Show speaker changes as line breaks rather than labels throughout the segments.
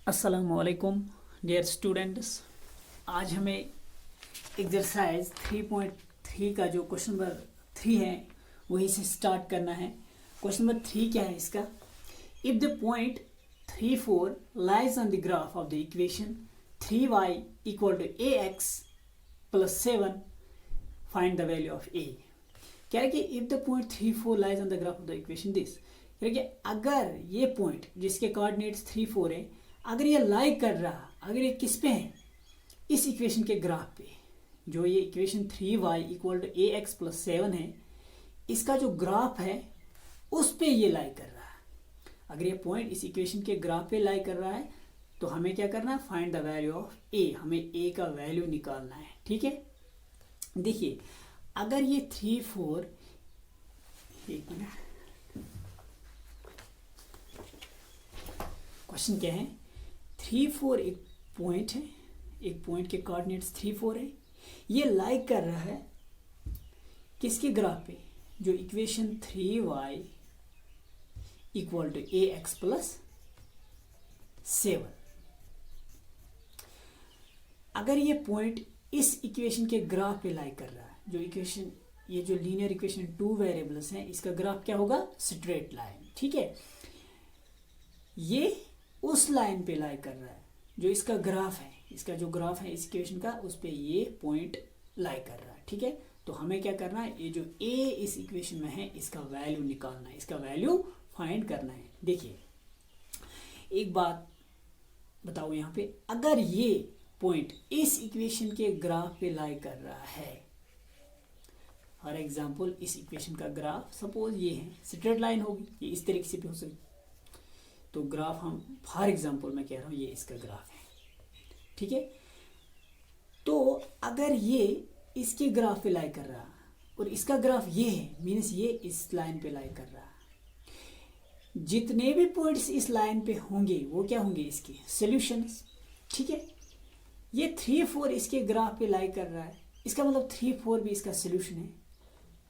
अस्सलामुअलैकुम dear students. आज हमें एक्सरसाइज 3.3 का जो क्वेश्चन नंबर 3 है वही से स्टार्ट करना है। क्वेश्चन नंबर 3 क्या है इसका? If the point 3, 4 lies on the graph of the equation 3y equal to ax plus 7 find the value of a। क्या है कि if the point 3, 4 lies on the graph of the equation this, कि अगर ये point जिसके coordinates 3, 4 है, अगर ये लाई कर रहा, अगर ये किस पे है, इस इक्वेशन के ग्राफ पे, जो ये equation 3y equal to ax plus 7 है, इसका जो ग्राफ है उस पे ये लाई कर रहा है। अगर ये पॉइंट इस इक्वेशन के ग्राफ पे लाई कर रहा है तो हमें क्या करना है? Find the value of a। हमें a का वैल्यू निकालना है। ठीक है, देखिए अगर ये 3, 4, एक मिनट, क्वेश्चन क्या है? 3, 4 एक पॉइंट है, एक पॉइंट के कोऑर्डिनेट्स 3, 4 है, ये लाई कर रहा है किसके ग्राफ पे? जो equation 3y equal to ax plus 7। अगर ये पॉइंट इस इक्वेशन के ग्राफ पे लाई कर रहा है, जो इक्वेशन, ये जो लीनियर इक्वेशन 2 वेरिएबल्स हैं, इसका ग्राफ क्या होगा? Straight line. ठीक है, ये उस लाइन पे लाई कर रहा है जो इसका ग्राफ है, इसका जो ग्राफ है इस इक्वेशन का, उस पे ये पॉइंट लाई कर रहा है। ठीक है, तो हमें क्या करना है? ये जो a इस इक्वेशन में है इसका वैल्यू निकालना है, इसका वैल्यू फाइंड करना है। देखिए एक बात बताओ, यहाँ पे अगर ये पॉइंट इस इक्वेशन के ग्राफ पे लाई कर रहा है, फॉर एग्जाम्पल इस इक्वेशन का ग्राफ सपोज ये है, स्ट्रेट लाइन होगी, ये इस तरीके से भी हो सकती, तो ग्राफ हम फॉर एग्जाम्पल मैं कह रहा हूँ ये इसका ग्राफ है। ठीक है, तो अगर ये इसके ग्राफ पे लाई कर रहा और इसका ग्राफ ये है, मीन्स ये इस लाइन पे लाई कर रहा, जितने भी पॉइंट्स इस लाइन पे होंगे वो क्या होंगे? इसके सॉल्यूशंस। ठीक है, ये 3, 4 इसके ग्राफ पे लाई कर रहा है, इसका मतलब 3, 4 भी इसका सॉल्यूशन है,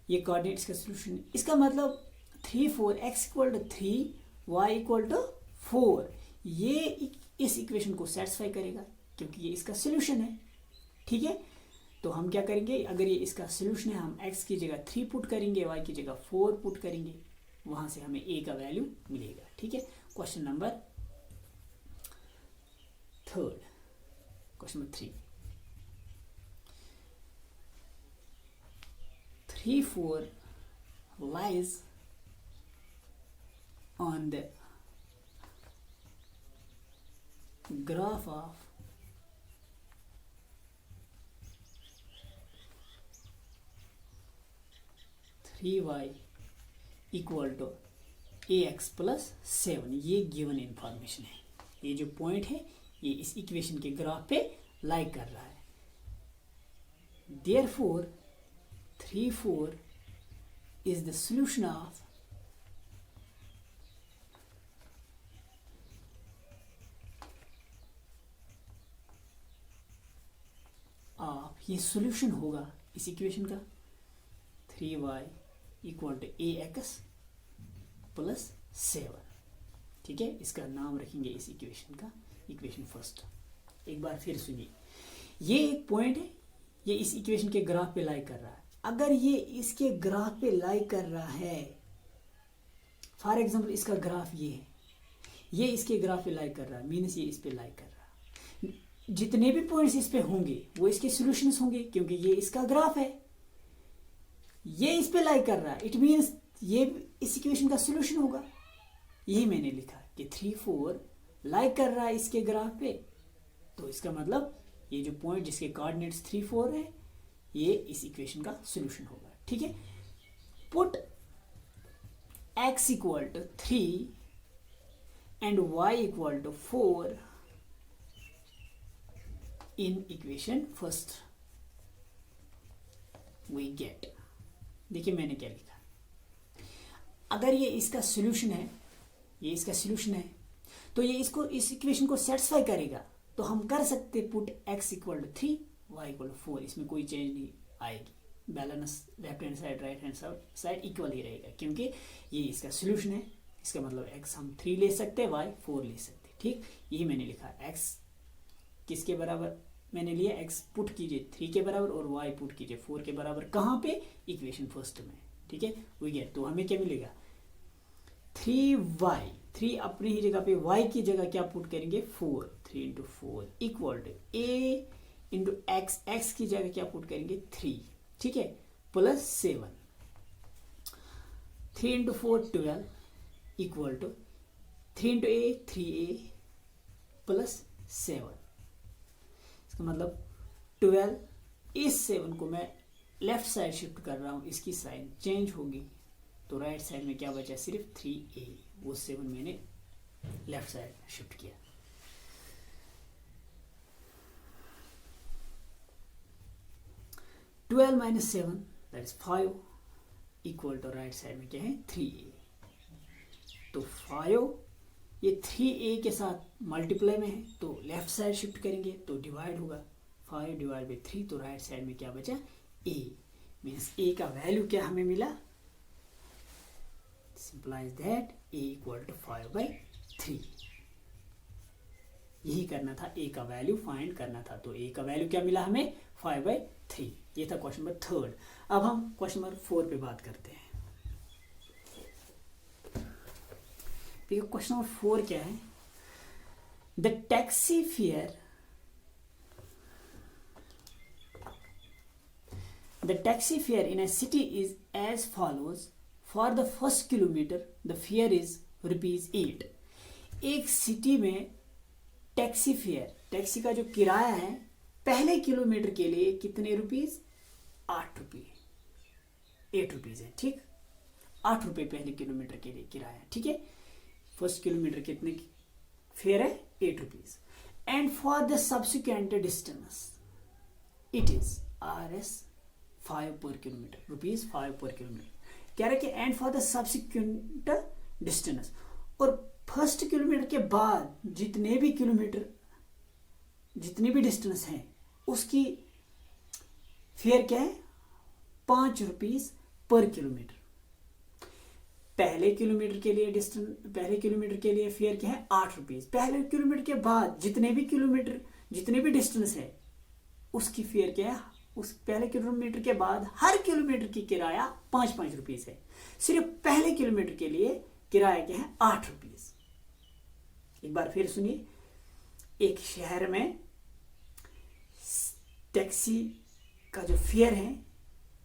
ये कोऑर्डिनेट्स का सॉल्यूशन है। इसका मतलब 3, 4 x equal to 3 y equal to 4, ये इस इक्वेशन को सेटिस्फाई करेगा क्योंकि ये इसका सॉल्यूशन है। ठीक है, तो हम क्या करेंगे? अगर ये इसका सॉल्यूशन है, हम x की जगह 3 पुट करेंगे, y की जगह 4 पुट करेंगे, वहां से हमें a का वैल्यू मिलेगा। ठीक है, question number 3, question number 3, 4 lies on the graph of y equal to ax plus 7। ये गिवन इंफॉर्मेशन है, ये जो पॉइंट है ये इस इक्वेशन के ग्राफ पे लाई कर रहा है। Therefore 3, 4 is the solution of ये सॉल्यूशन होगा इस इक्वेशन का 3y equal to ax plus 7। ठीक है, इसका नाम रखेंगे इस इक्वेशन का, इक्वेशन फर्स्ट। एक बार फिर सुनिए, ये एक पॉइंट है, ये इस इक्वेशन के ग्राफ पे लाई कर रहा है। अगर ये इसके ग्राफ पे लाई कर रहा है, फॉर एग्जांपल इसका ग्राफ ये है, ये इसके ग्राफ पे लाई कर रहा है, मीन्स ये इस पे लाई कर रहा है, जितने भी पॉइंट्स इस पे होंगे वो इसके सॉल्यूशंस होंगे क्योंकि ये इसका ग्राफ है, ये इस पे लाई कर रहा है, इट मीन्स ये इस इक्वेशन का सॉल्यूशन होगा। यही मैंने लिखा कि 3, 4 लाई कर रहा है इसके ग्राफ पे, तो इसका मतलब ये जो पॉइंट जिसके कोऑर्डिनेट्स 3, 4 है, ये इस इक्वेशन का सॉल्यूशन होगा। ठीक है, put x equal to 3 and y equal to 4 in equation first, we get. देखिए मैंने क्या लिखा, अगर ये इसका सॉल्यूशन है, ये इसका सॉल्यूशन है, तो ये इसको, इस इक्वेशन को सेटिस्फाई करेगा, तो हम कर सकते put x equal to 3 y equal to 4, इसमें कोई चेंज नहीं आएगी, balance left hand side right hand side equal ही रहेगा क्योंकि ये इसका सॉल्यूशन है। इसका मतलब x हम 3 ले सकते हैं, y 4 ले सकते हैं। ठीक, यही मैंने लिखा, x किसके बराबर मैंने लिया, x पुट कीजिए 3 के बराबर और y पुट कीजिए 4 के बराबर, कहाँ पे, इक्वेशन फर्स्ट में, ठीक है, वी गेट, तो हमें क्या मिलेगा 3y, 3 अपनी ही जगह पे, y की जगह क्या पुट करेंगे 4, 3 into 4 equal to a into x, x की जगह क्या पुट करेंगे 3, ठीक है, plus 7, 3 into 4 12 equal to 3 into a 3a plus 7, इसका मतलब 12, इस 7 को मैं लेफ्ट साइड शिफ्ट कर रहा हूँ, इसकी साइन चेंज होगी, तो राइट साइड में क्या बचा, सिर्फ 3a, वो 7 मैंने लेफ्ट साइड शिफ्ट किया। Twelve minus 7 that is 5 equal to right side में क्या है 3a, तो 5 ये 3a के साथ मल्टीप्लाई में है तो लेफ्ट साइड शिफ्ट करेंगे तो डिवाइड होगा, 5 डिवाइड बाई 3, तो राइट साइड में क्या बचा a, मीन्स a का वैल्यू क्या हमें मिला, implies that a equal to 5/3, यही करना था, a का वैल्यू फाइंड करना था, तो a का वैल्यू क्या मिला हमें 5/3, ये था क्वेश्चन नंबर 3। अब हम क्वेश्चन नंबर 4 पे बात करते हैं। देखिए क्वेश्चन नंबर 4 क्या है, the taxi fare, the taxi fare in a city is as follows, for the first kilometer the fare is ₹8। एक सिटी में टैक्सी फेयर, टैक्सी का जो किराया है पहले किलोमीटर के लिए कितने रुपीज, 8 रुपये, 8 रुपीज है, ठीक, 8 रुपये पहले किलोमीटर के लिए किराया, ठीक है, फर्स्ट किलोमीटर कितने फेयर है 8 rupees, and for the subsequent distance it is RS 5 पर किलोमीटर, ₹5 पर किलोमीटर, कह रहे कि and for the subsequent distance, और फर्स्ट किलोमीटर के बाद जितने भी किलोमीटर, जितनी भी डिस्टेंस है उसकी फेयर क्या है 5 रुपीज पर किलोमीटर। पहले किलोमीटर के लिए डिस्टेंस, पहले किलोमीटर के लिए फेयर क्या है 8 रुपीज, पहले किलोमीटर के बाद जितने भी किलोमीटर, जितने भी डिस्टेंस है उसकी फेयर क्या है, उस पहले किलोमीटर के बाद हर किलोमीटर की किराया 5-5 रुपीज है, सिर्फ पहले किलोमीटर के लिए किराया क्या है 8 रुपीज। एक बार फिर सुनिए, एक शहर में टैक्सी का जो फेयर है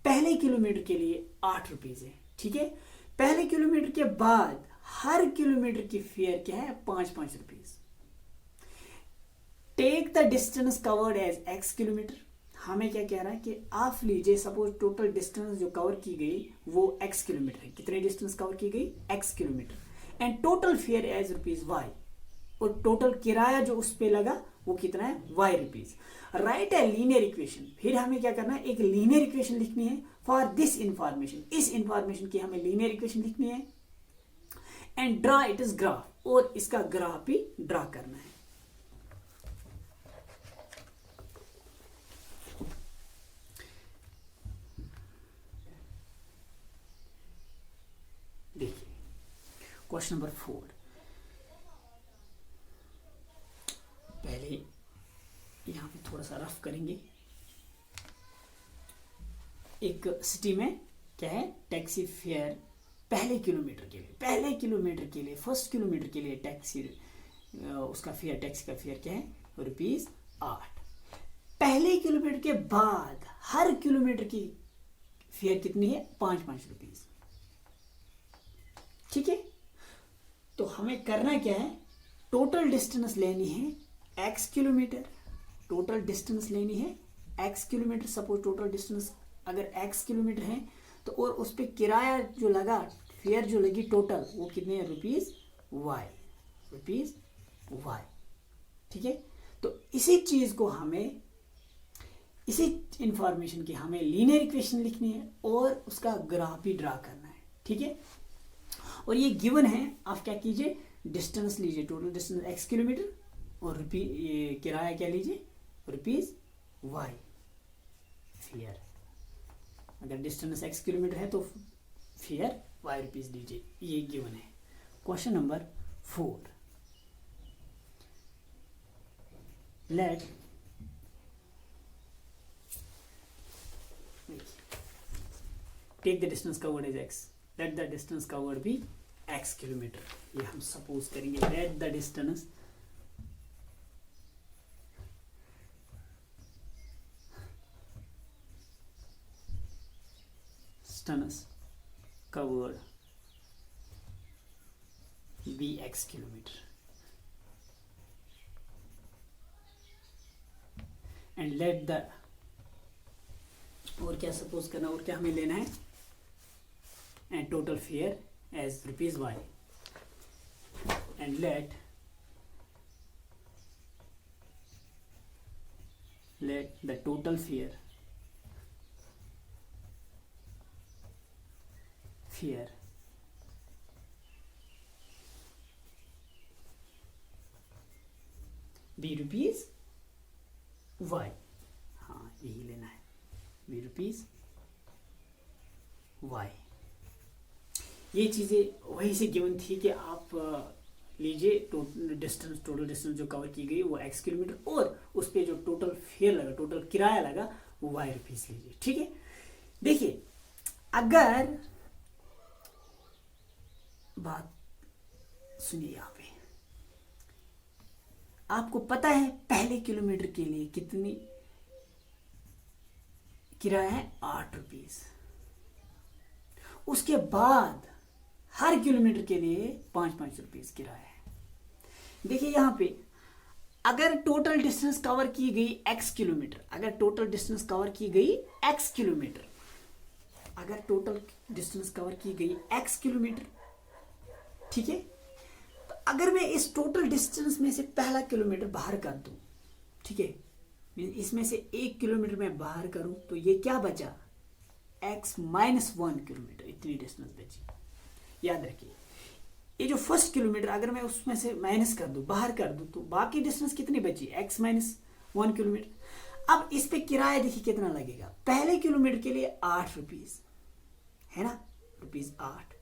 पहले किलोमीटर के लिए 8 रुपीज है, ठीक है, पहले किलोमीटर के बाद हर किलोमीटर की फेयर क्या है 5-5 rupees. Take the distance covered as x kilometre, हमें क्या कह रहा है कि आप लीजिए सपोज टोटल डिस्टेंस जो कवर की गई वो x किलोमीटर है, कितने डिस्टेंस कवर की गई x kilometre, and total fare as ₹y, और टोटल किराया जो उस पे लगा वो कितना है y rupees. Write a linear equation, फिर हमें क्या करना है एक लीनियर इक्वेशन लिखनी है फॉर दिस इंफॉर्मेशन, इस इंफॉर्मेशन की हमें लीनियर इक्वेशन लिखनी है, and draw it is graph, और इसका ग्राफ भी ड्रा करना है। देखिए क्वेश्चन नंबर 4, पहले यहां पे थोड़ा सा रफ करेंगे। एक सिटी में क्या है टैक्सी फेयर पहले किलोमीटर के लिए, पहले किलोमीटर के लिए, फर्स्ट किलोमीटर के लिए टैक्सी उसका फेयर, टैक्सी का फेयर क्या है ₹8। पहले किलोमीटर के बाद हर किलोमीटर की फेयर कितनी है 5-5 रुपीज, ठीक है। तो हमें करना क्या है, टोटल डिस्टेंस लेनी है x किलोमीटर, टोटल डिस्टेंस लेनी है x kilometre, suppose total distance अगर x किलोमीटर है तो, और उस पर किराया जो लगा, फेयर जो लगी टोटल वो कितने हैं ₹y, ठीक है। तो इसी चीज को हमें, इसी इंफॉर्मेशन की हमें लीनियर इक्वेशन लिखनी है और उसका ग्राफ भी ड्रा करना है, ठीक है। और ये गिवन है, आप क्या कीजिए डिस्टेंस लीजिए, टोटल डिस्टेंस x किलोमीटर, और ये किराया क्या लीजिए ₹y फेयर, अगर डिस्टेंस x किलोमीटर है तो फेयर y रुपीज लीजिए, ये गिवन है। Question number 4, let take the distance covered is x, let the distance covered be x kilometre. ये हम सपोज करेंगे, let the distance covered be x kilometre and let the, और क्या suppose करना, और क्या हमें लेना है, and total fare as ₹y and let the total fare be ₹y। हाँ यही लेना है, बी ₹y। ये चीज़ें वहीं से गिवन थी कि आप लीजिए टोटल डिस्टेंस जो कवर की गई वो x किलोमीटर, और उस पर जो टोटल फेयर लगा, टोटल किराया लगा वो y रुपीस लीजिए। ठीक है, देखिए अगर बात सुनिए, यहाँ पे आपको पता है पहले किलोमीटर के लिए कितनी किराया है, 8 रुपीस। उसके बाद हर किलोमीटर के लिए 5-5 रुपीस किराया है। देखिए यहाँ पे अगर टोटल डिस्टेंस कवर की गई x किलोमीटर, अगर टोटल डिस्टेंस कवर की गई x किलोमीटर, अगर टोटल डिस्टेंस कवर की गई x किलोमीटर, ठीक है, तो अगर मैं इस टोटल डिस्टेंस में से पहला किलोमीटर बाहर कर दूं, ठीक है, इसमें से 1 किलोमीटर मैं बाहर करूं, तो ये क्या बचा, x-1 किलोमीटर, इतनी डिस्टेंस बची। याद रखिए ये जो फर्स्ट किलोमीटर अगर मैं उसमें से माइनस कर दूं, बाहर कर दूं, तो बाकी डिस्टेंस कितनी बची, x-1 किलोमीटर। अब इस पे किराया देखिए कितना लगेगा, पहले किलोमीटर के लिए 8 रुपीस है ना, ₹8।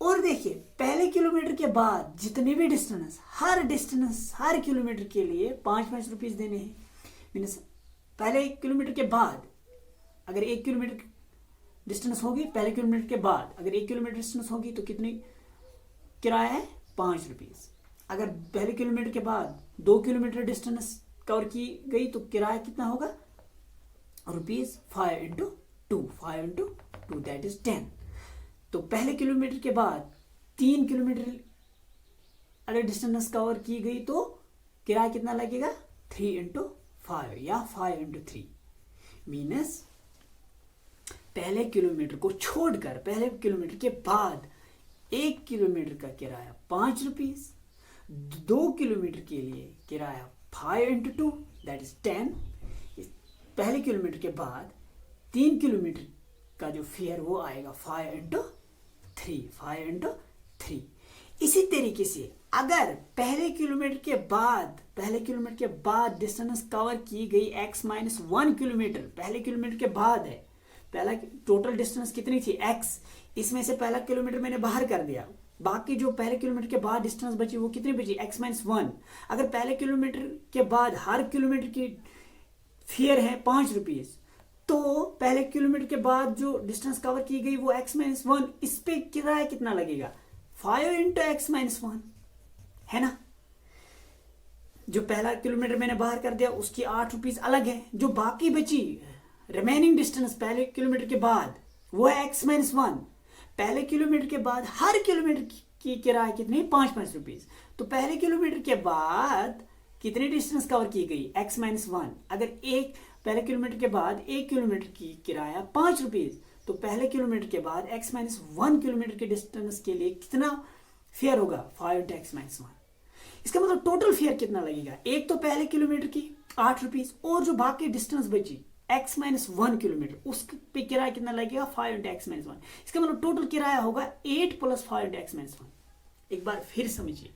और देखिए पहले किलोमीटर के बाद जितने भी डिस्टेंस, हर किलोमीटर के लिए 5-5 रुपीस देने हैं। मीन्स पहले किलोमीटर के बाद अगर 1 किलोमीटर डिस्टेंस होगी, पहले किलोमीटर के बाद अगर 1 किलोमीटर डिस्टेंस होगी तो कितनी किराया है, 5 रुपीस। अगर पहले किलोमीटर के बाद 2 किलोमीटर डिस्टेंस कवर की गई तो किराया कितना होगा, ₹5 × 2 दैट इज 10। तो पहले किलोमीटर के बाद 3 किलोमीटर अगर डिस्टेंस कवर की गई तो किराया कितना लगेगा, 3 × 5 या 5 × 3। मीनस पहले किलोमीटर को छोड़कर पहले किलोमीटर के बाद 1 किलोमीटर का किराया 5 रुपीस, 2 किलोमीटर के लिए किराया 5 × 2 दैट इज 10। पहले किलोमीटर के बाद 3 किलोमीटर का जो फेयर वो आएगा 5 × 3। इसी तरीके से अगर पहले किलोमीटर के बाद डिस्टेंस कवर की गई x-1 किलोमीटर, पहले किलोमीटर के बाद है, पहला टोटल डिस्टेंस कितनी थी x, इसमें से पहला किलोमीटर मैंने बाहर कर दिया, बाकी जो पहले किलोमीटर के बाद डिस्टेंस बची वो कितनी बची, x-1। अगर पहले किलोमीटर के बाद हर किलोमीटर की फेयर है 5 रुपीस, तो पहले किलोमीटर के बाद जो डिस्टेंस कवर की गई वो x-1, इस पे किराया कितना लगेगा, 5 × x-1 है ना। जो पहला किलोमीटर मैंने बाहर कर दिया उसकी 8 रुपीस अलग है, जो बाकी बची रिमेनिंग डिस्टेंस पहले किलोमीटर के बाद वो है x-1। पहले किलोमीटर के बाद हर किलोमीटर की किराया कितनी, 5-5 रुपीस। तो पहले किलोमीटर के बाद कितनी डिस्टेंस कवर की गई, x-1। अगर पहले किलोमीटर के बाद 1 किलोमीटर की किराया 5 रुपीस, तो पहले किलोमीटर के बाद x-1 किलोमीटर के डिस्टेंस के लिए कितना फेयर होगा, 5 × x-1। इसका मतलब टोटल फेयर कितना लगेगा, एक तो पहले किलोमीटर की 8 रुपीस, और जो बाकी डिस्टेंस बची x-1 किलोमीटर उस पे किराया कितना लगेगा, 5 × x-1। इसका मतलब टोटल किराया होगा 8 + 5 × x-1। एक बार फिर समझिए,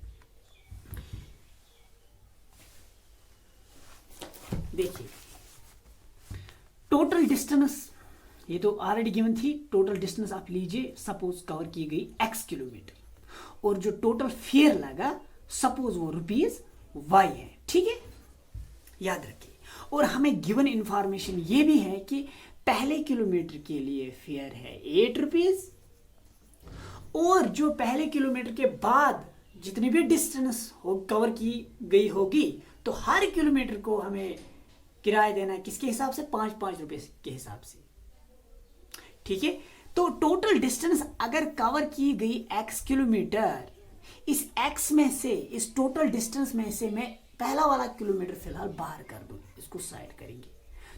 देखिए टोटल डिस्टेंस ये तो ऑलरेडी गिवन थी, टोटल डिस्टेंस आप लीजिए, सपोज कवर की गई x किलोमीटर, और जो टोटल फेयर लगा सपोज वो ₹y है, ठीक है। याद रखिए। और हमें गिवन इंफॉर्मेशन ये भी है कि पहले किलोमीटर के लिए फेयर है 8 रुपीज, और जो पहले किलोमीटर के बाद जितनी भी डिस्टेंस हो कवर की गई होगी तो हर किलोमीटर को हमें किराया देना है किसके हिसाब से, 5-5 रुपए के हिसाब से। ठीक है, तो टोटल डिस्टेंस अगर कवर की गई x किलोमीटर, इस x में से, इस टोटल डिस्टेंस में से मैं पहला वाला किलोमीटर फिलहाल बाहर कर दूं, इसको साइड करेंगे,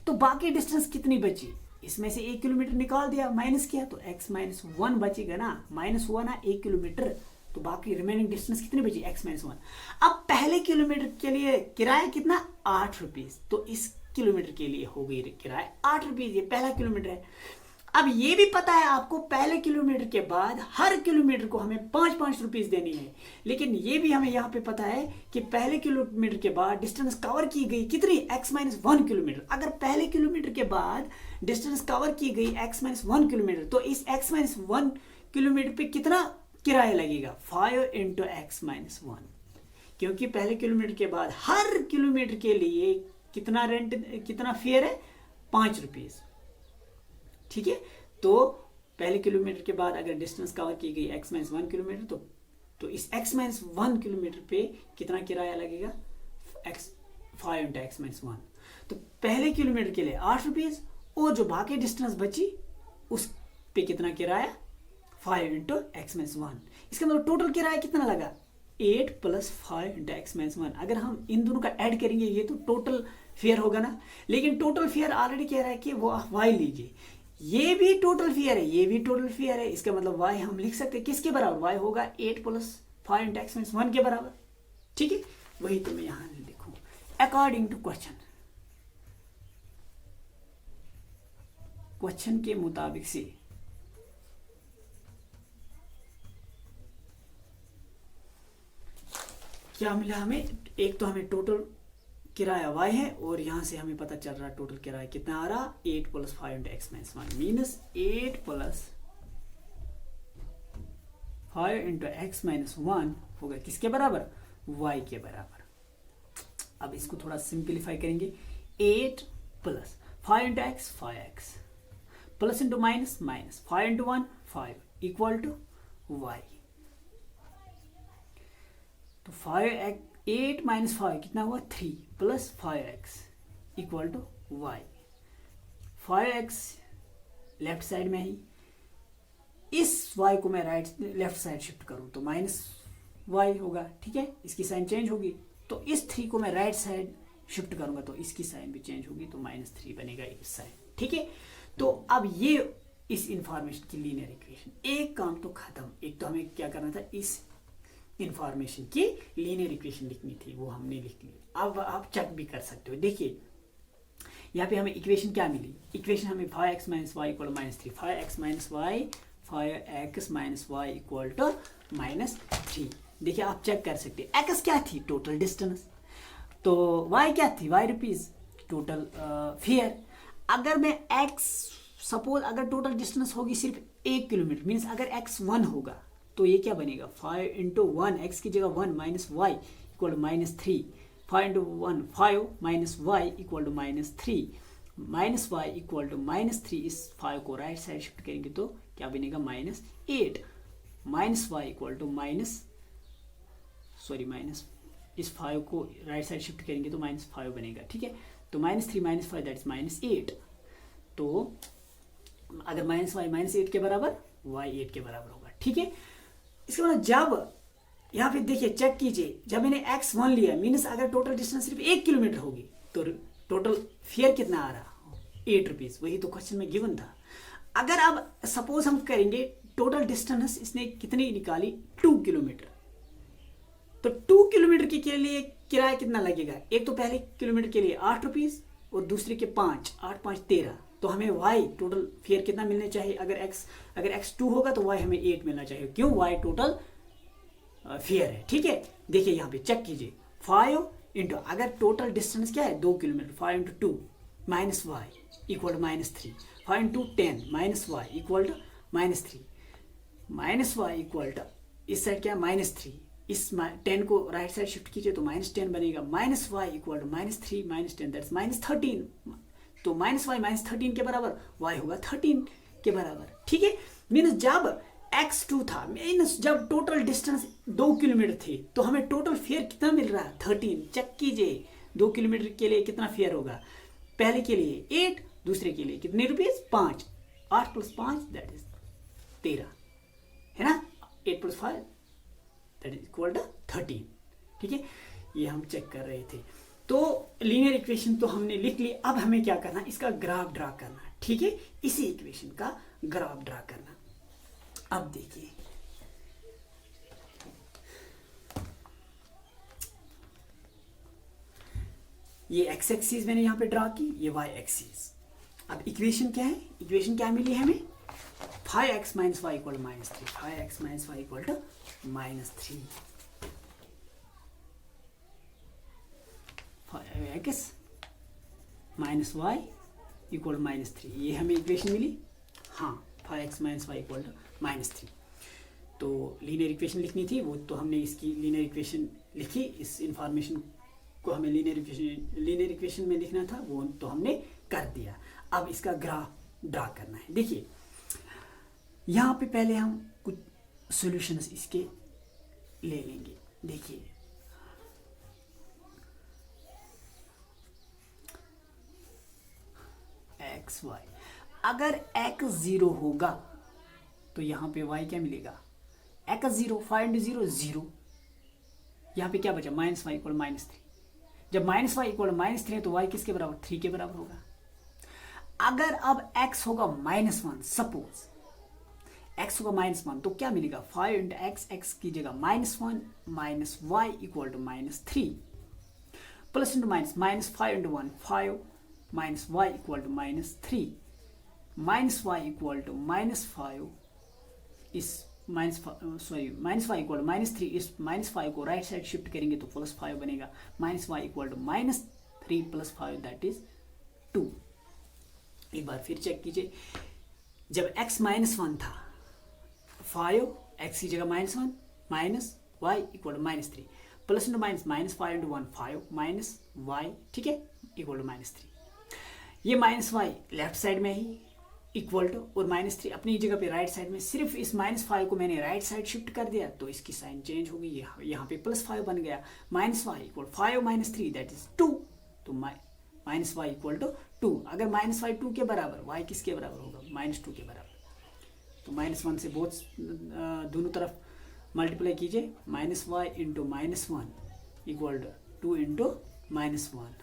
तो बाकी डिस्टेंस कितनी बची, इसमें से 1 किलोमीटर निकाल दिया, माइनस किया, तो x माइनस 1 बचेगा ना, माइनस हुआ ना 1 किलोमीटर, तो बाकी रिमेनिंग डिस्टेंस कितनी बची, x माइनस 1। अब पहले किलोमीटर के लिए किराया कितना, 8 रुपीज, तो इस किलोमीटर के लिए हो गई किराया 8 रुपीज, ये पहला किलोमीटर है। अब ये भी पता है आपको पहले किलोमीटर के बाद हर किलोमीटर को हमें 5-5 रुपीज देनी है, लेकिन ये भी हमें यहाँ पे पता है कि पहले किलोमीटर के बाद डिस्टेंस कवर की गई कितनी, x माइनस 1 किलोमीटर। अगर पहले किलोमीटर के बाद डिस्टेंस कवर की गई x माइनस 1 किलोमीटर, तो इस x माइनस 1 किलोमीटर पे कितना किराया लगेगा, 5 इंटू x माइनस 1, क्योंकि पहले किलोमीटर के बाद हर किलोमीटर के लिए कितना रेंट, कितना फेयर है, 5 रुपीज। ठीक है, तो पहले किलोमीटर के बाद अगर डिस्टेंस कवर की गई x माइनस 1 किलोमीटर, तो इस x माइनस 1 किलोमीटर पे कितना किराया लगेगा, 5 इंटू x माइनस 1, तो पहले किलोमीटर के लिए 8 रुपीज, और जो बाकी डिस्टेंस बची उस पे कितना किराया, 5 इंटू x माइनस 1। इसका मतलब टोटल किराया कितना लगा, 8 प्लस 5 इंटू x माइनस 1। अगर हम इन दोनों का ऐड करेंगे ये तो टोटल फेयर होगा ना, लेकिन टोटल फेयर ऑलरेडी कह रहा है कि वो आप y लीजिए, ये भी टोटल फेयर है, ये भी टोटल फेयर है, इसका मतलब y हम लिख सकते हैं किसके बराबर, y होगा 8 प्लस 5 इंटू x माइनस 1 के बराबर। ठीक है, वही तो मैं यहां लिखूं, अकॉर्डिंग टू क्वेश्चन के मुताबिक से क्या मिला हमें, एक तो हमें टोटल किराया y है, और यहां से हमें पता चल रहा है टोटल किराया कितना आ रहा, 8 plus 5 into x minus 1 मीनस 8 plus 5 into x minus 1 होगा किसके बराबर, y के बराबर। अब इसको थोड़ा सिंप्लीफाई करेंगे, 8 plus 5 into x 5x plus into minus minus 5 into 1 5 equal to y, तो 8 माइनस 5 कितना हुआ, 3 plus 5x equal to y, 5x left side में ही, इस y को मैं लेफ्ट साइड शिफ्ट करूं तो माइनस y होगा। ठीक है, इसकी साइन चेंज होगी, तो इस 3 को मैं राइट साइड शिफ्ट करूंगा तो इसकी साइन भी चेंज होगी, तो -3 बनेगा इस साइड। ठीक है, तो अब ये इस इंफॉर्मेशन की लीनियर इक्वेशन, एक काम तो खत्म, एक तो हमें क्या करना था, इस इंफॉर्मेशन की लीनियर इक्वेशन लिखनी थी, वो हमने लिख ली। अब आप चेक भी कर सकते हो, देखिए यहाँ पे हमें इक्वेशन क्या मिली, इक्वेशन हमें 5x minus y equal -3, 5x minus y equal to -3। देखिए आप चेक कर सकते हैं, x क्या थी, टोटल डिस्टेंस, तो y क्या थी, y रुपीज टोटल फेयर। अगर मैं x सपोज अगर टोटल डिस्टेंस होगी सिर्फ 1 किलोमीटर, मीन्स अगर x 1 होगा तो ये क्या बनेगा, 5 इंटू 1, एक्स की जगह 1 minus y equal -3, 5 into 1 5 minus y equal to -3, minus y equal to -3, इस 5 को राइट साइड शिफ्ट करेंगे तो क्या बनेगा, -8, minus y equal to minus इस 5 को राइट साइड शिफ्ट करेंगे तो -5 बनेगा। ठीक है, तो -3 माइनस 5 दैट इज -8, तो अगर -y -8 के बराबर, y 8 के बराबर होगा। ठीक है, इसके बाद जब यहाँ पे देखिए चेक कीजिए, जब मैंने x 1 लिया, मीन्स अगर टोटल डिस्टेंस सिर्फ 1 किलोमीटर होगी तो टोटल फेयर कितना आ रहा, 8 रुपीज, वही तो क्वेश्चन में गिवन था। अगर अब सपोज हम करेंगे टोटल डिस्टेंस इसने कितनी निकाली, 2 किलोमीटर, तो 2 किलोमीटर के लिए किराया कितना लगेगा, एक तो पहले किलोमीटर के लिए 8 रुपीज और दूसरे के 5, 8 5 13, तो हमें y टोटल फेयर कितना मिलने चाहिए, अगर x 2 होगा तो y हमें 8 मिलना चाहिए, क्यों, y टोटल फेयर है। ठीक है, देखिए यहाँ पे चेक कीजिए, 5 इंटू अगर टोटल डिस्टेंस क्या है 2 kilometre, 5 into 2 minus y equal to -3, 5 into 10 minus y equal to -3, minus y equal to इस साइड क्या है -3, इस 10 को राइट साइड शिफ्ट कीजिए तो -10 बनेगा, minus y equal to -3 -10 that's -13। तो माइनस वाई -13 के बराबर, वाई होगा 13 के बराबर। ठीक है, मीन्स जब x2 था, मीन्स जब टोटल डिस्टेंस 2 किलोमीटर थी तो हमें टोटल फेयर कितना मिल रहा है 13। चेक कीजिए 2 किलोमीटर के लिए कितना फेयर होगा, पहले के लिए 8, दूसरे के लिए कितने रुपीज 5, 8 + 5 दैट इज 13 है ना, 8 + 5 दैट इज इक्वल टू 13। ठीक है, ये हम चेक कर रहे थे। तो लीनियर इक्वेशन तो हमने लिख ली, अब हमें क्या करना है, इसका ग्राफ ड्रा करना है। ठीक है, इसी इक्वेशन का ग्राफ ड्रा करना। अब देखिए ये x एक्सिस मैंने यहां पे ड्रा की, ये y एक्सिस। अब इक्वेशन क्या है, इक्वेशन क्या मिली है हमें, 5x - y = -3, 5x - y = -3, 5x - y = -3, ये हमें इक्वेशन मिली। हाँ, 5x - y = -3। तो लीनियर इक्वेशन लिखनी थी, वो तो हमने इसकी लीनियर इक्वेशन लिखी, इस इंफॉर्मेशन को हमें लीनियर इक्वेशन में लिखना था, वो तो हमने कर दिया। अब इसका ग्राफ ड्रा करना है। देखिए यहाँ पे पहले हम कुछ सॉल्यूशंस इसके ले लेंगे। देखिए एक्स वाई, अगर x 0 होगा तो यहाँ पे y क्या मिलेगा, x 0, 5 × 0 0, यहाँ पे क्या बचा -y = -3। जब -y = -3 है तो y किसके बराबर, 3 के बराबर होगा। अगर अब x होगा -1, सपोज x होगा -1 तो क्या मिलेगा, 5 × x, x की जगह -1 - y = -3, plus into minus, -5 × 1 5 - y = -3, -y = -5 इस -y = -3, इस -5 को राइट साइड शिफ्ट करेंगे तो +5 बनेगा, -y = -3 + 5 दैट इज 2। एक बार फिर चेक कीजिए, जब x -1 था 5, x की जगह -1 -y = -3, plus into minus, -5 × 1 5 -y, ठीक है, = -3। ये -y लेफ्ट साइड में ही इक्वल टू, और -3 अपनी जगह पे राइट साइड में, सिर्फ इस -5 को मैंने राइट साइड शिफ्ट कर दिया तो इसकी साइन चेंज हो गई, यहाँ पे +5 बन गया, -y = 5 - 3 दैट इज 2, तो -y = 2। अगर -y 2 के बराबर, y किसके बराबर होगा, -2 के बराबर। तो -1 से दोनों तरफ मल्टीप्लाई कीजिए, -y × -1 = 2 × -1,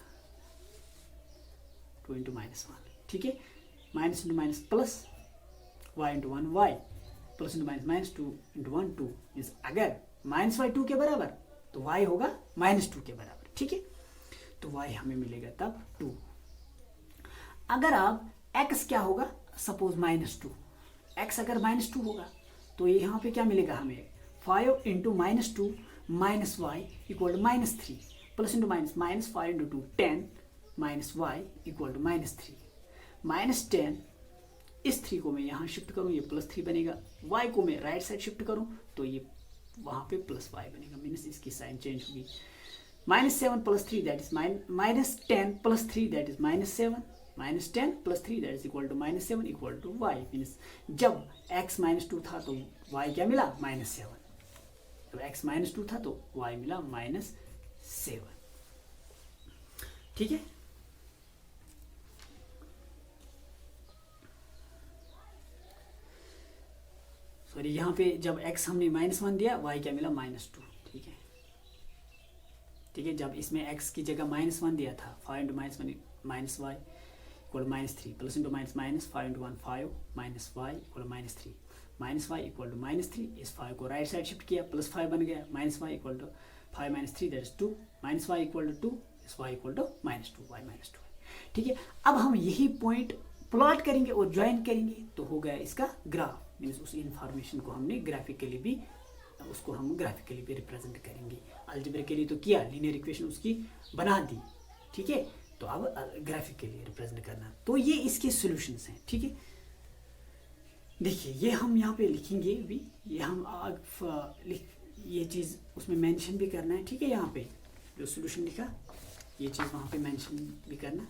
2 × -1, ठीक है, minus into minus plus, y × 1 y, plus into minus, -2 × 1 2, means अगर -y 2 के बराबर तो y होगा -2 के बराबर, ठीक है, तो y हमें मिलेगा तब 2। अगर आप x क्या होगा, सपोज -2, x अगर -2 होगा तो यहाँ पे क्या मिलेगा हमें, 5 × -2 - y = -3, plus into minus, -5 × 2 10 -y = -3, -10, इस 3 को मैं यहाँ शिफ्ट करूँ ये +3 बनेगा, y को मैं राइट साइड शिफ्ट करूँ तो ये वहाँ पे +y बनेगा, मीन्स इसकी साइन चेंज होगी। -7 + 3 that is -10 + 3 that is -7, -10 + 3 that is equal to -7 equal to y, means जब x -2 था तो y क्या मिला, -7, जब x -2 था तो y मिला -7, ठीक है। सॉरी, यहाँ पे जब x हमने -1 दिया, y क्या मिला, -2, ठीक है, ठीक है। जब इसमें x की जगह -1 दिया था, 5 × -1 -y = -3, plus into minus, -5 × 1 5 -y = -3, -y = -3, इस 5 को राइट साइड शिफ्ट किया, +5 बन गया, -y = 5 - 3 दैट इज 2, -y = 2, इस y = -2, y -2, ठीक है। अब हम यही पॉइंट प्लॉट करेंगे और ज्वाइन करेंगे तो हो गया इसका ग्राफ, मीन्स उस इंफॉर्मेशन को हमने ग्राफिकली भी, उसको हम ग्राफिकली भी रिप्रेजेंट करेंगे। अलजेब्रिकली तो किया, लीनियर इक्वेशन उसकी बना दी, ठीक है, तो अब ग्राफिकली रिप्रेजेंट करना, तो ये इसके सॉल्यूशंस हैं, ठीक है। देखिए ये हम यहाँ पे लिखेंगे भी, ये हम ये चीज़ उसमें मेंशन भी करना है, ठीक है। यहाँ पे जो सोल्यूशन लिखा ये चीज़ वहाँ पे मेंशन भी करना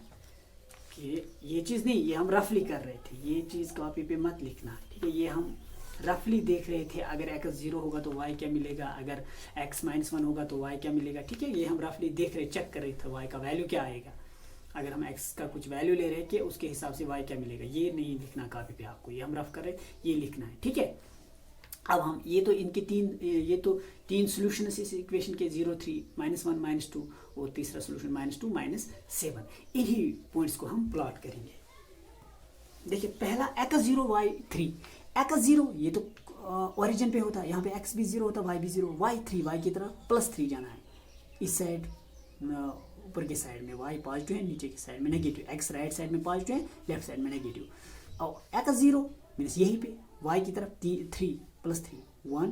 कि ये चीज़ नहीं, ये हम रफली कर रहे थे, ये चीज़ कॉपी पे मत लिखना, ठीक है। ये हम रफली देख रहे थे, अगर x 0 होगा तो y क्या मिलेगा, अगर x -1 होगा तो y क्या मिलेगा, ठीक है। ये हम रफली देख रहे, चेक कर रहे थे y का वैल्यू क्या आएगा, अगर हम x का कुछ वैल्यू ले रहे हैं कि उसके हिसाब से y क्या मिलेगा। ये नहीं लिखना कॉपी पे आपको, ये हम रफ कर रहे, ये लिखना है, ठीक है। अब हम ये तो इनके तीन सोल्यूशन इस इक्वेशन के 0, 3, -1, -2 और तीसरा सोल्यूशन -2, -7, इन्हीं पॉइंट्स को हम प्लॉट करेंगे। देखिए पहला x 0 y 3, x 0 ये तो ओरिजिन पे होता है, यहाँ पे x भी 0 होता है, y भी 0, y 3, y की तरह +3 जाना है। इस साइड ऊपर के साइड में y पॉजिटिव है, नीचे की साइड में नेगेटिव, x राइट साइड में पॉजिटिव है, लेफ्ट साइड में नेगेटिव। और x 0 मीन्स यहीं पे y की तरफ 3 +3, 1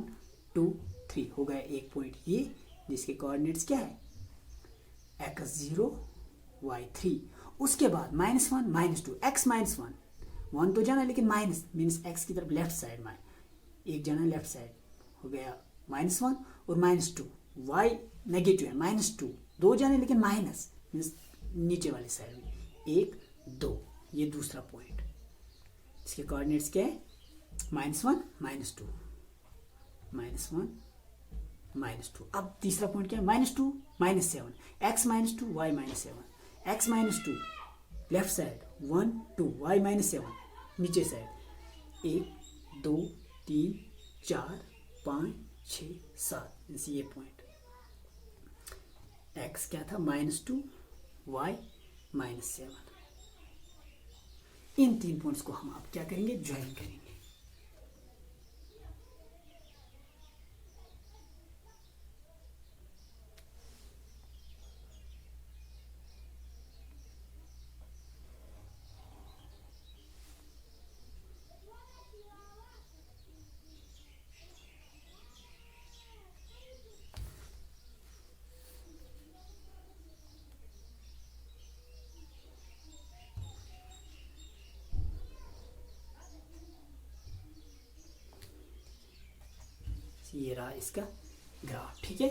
2 3 हो गया एक पॉइंट ये, जिसके कोऑर्डिनेट्स क्या है x 0 y 3। उसके बाद -1 -2, x -1 1 तो जाना लेकिन माइनस मीन्स x की तरफ लेफ्ट साइड में एक जाना लेफ्ट साइड, हो गया -1 और -2, y नेगेटिव है -2, 2 जाने लेकिन माइनस मीन्स नीचे वाली साइड में 1 2, ये दूसरा पॉइंट, इसके कोऑर्डिनेट्स क्या है -1 -2, -1 -2। अब तीसरा पॉइंट क्या है -2 -7, x -2 y -7, x -2 left side 1 2, y -7 नीचे साइड 1 2 3 4 5 6 7, ये पॉइंट x क्या था -2 y -7। इन 3 पॉइंट्स को हम अब क्या करेंगे, ज्वाइन करेंगे। ये रहा इसका ग्राफ, ठीक है।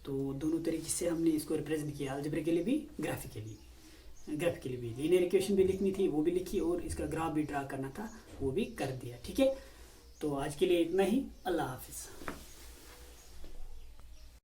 तो दोनों तरीके से हमने इसको रिप्रेजेंट किया, अलजेब्रिकली भी ग्राफिकली भी। लीनियर इक्वेशन भी लिखनी थी वो भी लिखी, और इसका ग्राफ भी ड्रा करना था वो भी कर दिया, ठीक है। तो आज के लिए इतना ही, अल्लाह हाफिज़।